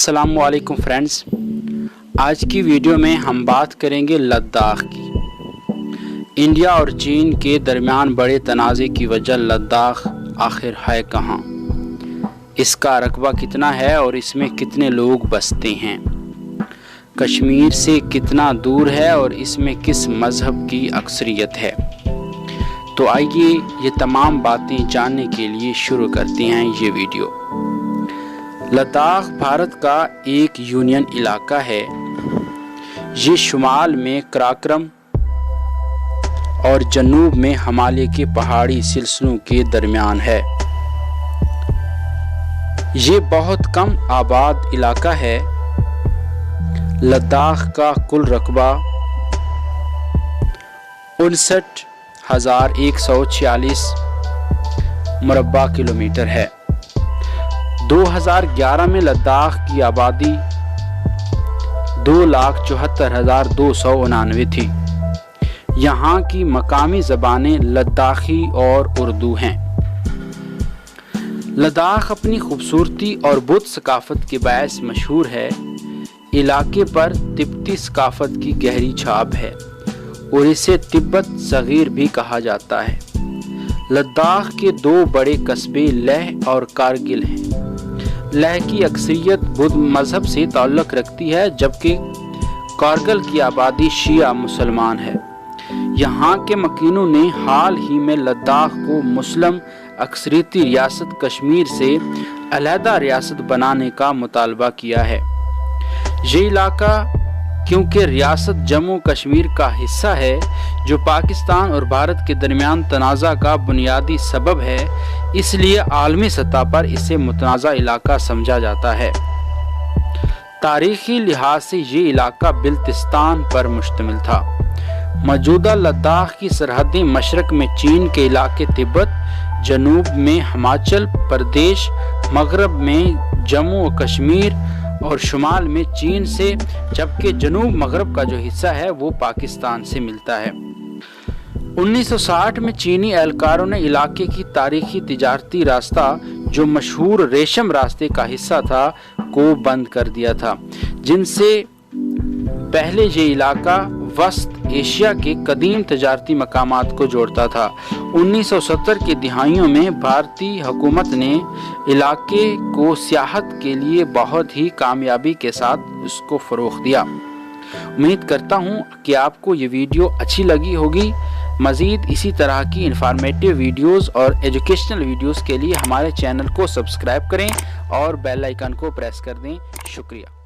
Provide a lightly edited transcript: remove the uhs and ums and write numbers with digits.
अस्सलाम वालेकुम फ्रेंड्स, आज की वीडियो में हम बात करेंगे लद्दाख की। इंडिया और चीन के दरमियान बड़े तनाज़े की वजह लद्दाख आखिर है कहाँ, इसका रकबा कितना है और इसमें कितने लोग बसते हैं, कश्मीर से कितना दूर है और इसमें किस मज़हब की अक्सरियत है। तो आइए ये तमाम बातें जानने के लिए शुरू करते हैं ये वीडियो। लद्दाख भारत का एक यूनियन इलाका है। ये शुमाल में कराक्रम और जनूब में हिमालय के पहाड़ी सिलसिलों के दरमियान है। ये बहुत कम आबाद इलाका है। लद्दाख का कुल रकबा 59,146 मुरब्बा किलोमीटर है। 2011 में लद्दाख की आबादी 2,74,299 थी। यहाँ की मकामी ज़बानें लद्दाखी और उर्दू हैं। लद्दाख अपनी खूबसूरती और बुद्ध सकाफत के बायस मशहूर है। इलाके पर तिब्बती सकाफत की गहरी छाप है और इसे तिब्बत सगीर भी कहा जाता है। लद्दाख के दो बड़े कस्बे लेह और कारगिल हैं। लेह की अक्सरियत बुद्ध मज़हब से ताल्लुक़ रखती है, जबकि कारगिल की आबादी शिया मुसलमान है। यहाँ के मकीनों ने हाल ही में लद्दाख को मुस्लिम अक्सरियती रियासत कश्मीर से अलहदा रियासत बनाने का मुतालबा किया है। ये इलाका क्योंकि रियासत जम्मू कश्मीर का हिस्सा है, जो पाकिस्तान और भारत के दरमियान तनाज़ा का बुनियादी सबब है, इसलिए आलमी सतह पर इसे मुतनाज़ा इलाका समझा जाता है। तारीख़ी लिहाज से ये इलाका बिल्तिस्तान पर मुश्तमिल था। मौजूदा लद्दाख की सरहदें मशरक़ में चीन के इलाके तिब्बत, जनूब में हिमाचल प्रदेश, मगरब में जम्मू और कश्मीर और शुमाल में चीन से, जबकि जनूब मगरब का जो हिस्सा है वो पाकिस्तान से मिलता है। 1960 में चीनी एहलकारों ने इलाके की तारीखी तिजारती रास्ता, जो मशहूर रेशम रास्ते का हिस्सा था, को बंद कर दिया था, जिनसे पहले ये इलाका वस्त एशिया के कदीम तजारती मकामात को जोड़ता था। 1970 की दिहाइयों में भारतीय हुकूमत ने इलाके को सियाहत के लिए बहुत ही कामयाबी के साथ उसको फ़रोग़ दिया। उम्मीद करता हूँ कि आपको ये वीडियो अच्छी लगी होगी। मज़ीद इसी तरह की इंफॉर्मेटिव वीडियोस और एजुकेशनल वीडियोस के लिए हमारे चैनल को सब्सक्राइब करें और बेल आइकन को प्रेस कर दें। शुक्रिया।